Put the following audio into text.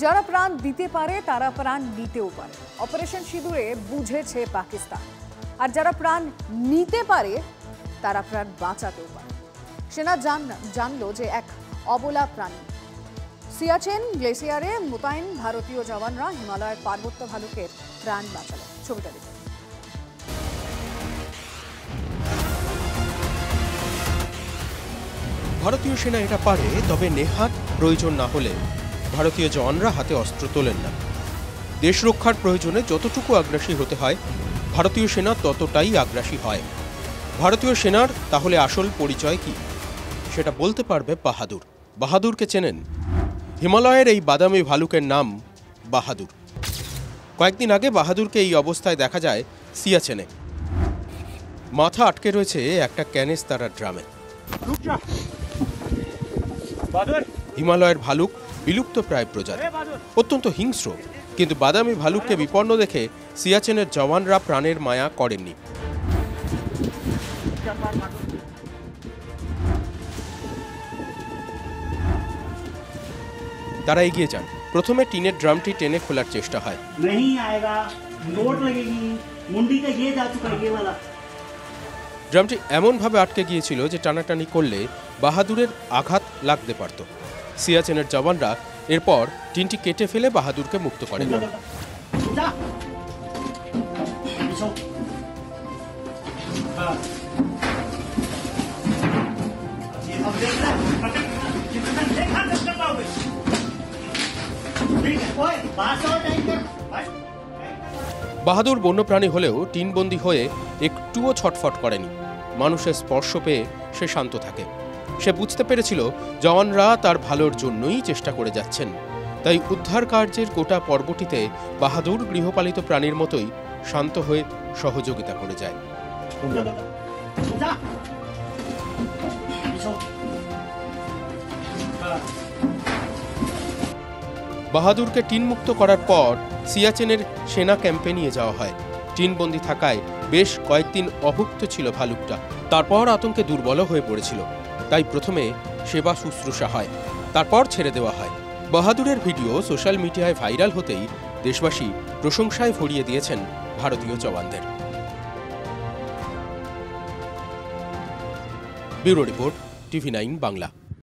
যারা প্রাণ দিতে পারে তারা প্রাণ নিতেও পারে। অপারেশন সিঁদুরে বুঝেছে পাকিস্তান। আর যারা প্রাণ নিতে পারে তারা প্রাণ বাঁচাতেও পারে। সেনা জানলো যে এক অবলা প্রাণী সিয়াচেন গ্লেসিয়ারে মোতায়েন ভারতীয় জওয়ানরা হিমালয়ের পার্বত্য ভালুকের প্রাণ বাঁচালো। ছবিটা দেখুন। ভারতীয় সেনা এটা পারে, তবে নেহাত প্রয়োজন না হলে ভারতীয় জওয়ানরা হাতে অস্ত্র তোলেন না। দেশ রক্ষার প্রয়োজনে যতটুকু আগ্রাসী হতে হয় ভারতীয় সেনা ততটাই আগ্রাসী হয়। ভারতীয় সেনার তাহলে আসল পরিচয় কি সেটা বলতে পারবে বাহাদুর। বাহাদুরকে চেনেন? হিমালয়ের এই বাদামি ভালুকের নাম বাহাদুর। কয়েকদিন আগে বাহাদুরকে এই অবস্থায় দেখা যায় সিয়াচেনে। মাথা আটকে রয়েছে একটা ক্যানেস্তারা ড্রামে। হিমালয়ের ভালুক বিলুপ্ত প্রায় প্রজাতি, অত্যন্ত হিংস্র, কিন্তু বাদামি ভালুককে বিপন্ন দেখে সিয়াচেনের জওয়ানরা প্রাণের মায়া করেননি। তারা এগিয়ে যান। প্রথমে টিনের ড্রামটি টেনে খোলার চেষ্টা হয়। ড্রামটি এমনভাবে আটকে গিয়েছিল যে টানাটানি করলে বাহাদুরের আঘাত লাগতে পারত। সিয়াচেনের জওয়ানরা এরপর টিনটি কেটে ফেলে বাহাদুরকে মুক্ত করেন। বাহাদুর বন্যপ্রাণী হলেও টিনবন্দি হয়ে একটুও ছটফট করেনি। মানুষের স্পর্শ পেয়ে সে শান্ত থাকে। সে বুঝতে পেরেছিল জওয়ানরা তার ভালোর জন্যই চেষ্টা করে যাচ্ছেন। তাই উদ্ধার কার্যের গোটা পর্বটিতে বাহাদুর গৃহপালিত প্রাণীর মতোই শান্ত হয়ে সহযোগিতা করে যায়। বাহাদুরকে টিনমুক্ত করার পর সিয়াচেনের সেনা ক্যাম্পে নিয়ে যাওয়া হয়। টিনবন্দি থাকায় বেশ কয়েকদিন অভুক্ত ছিল ভালুকটা। তারপর আতঙ্কে দুর্বল হয়ে পড়েছিল, তাই প্রথমে সেবা শুশ্রূষা হয়, তারপর ছেড়ে দেওয়া হয়। বাহাদুরের ভিডিও সোশ্যাল মিডিয়ায় ভাইরাল হতেই দেশবাসী প্রশংসায় ভরিয়ে দিয়েছেন ভারতীয় জওয়ানদের। Bureau report, TV9 Bangla.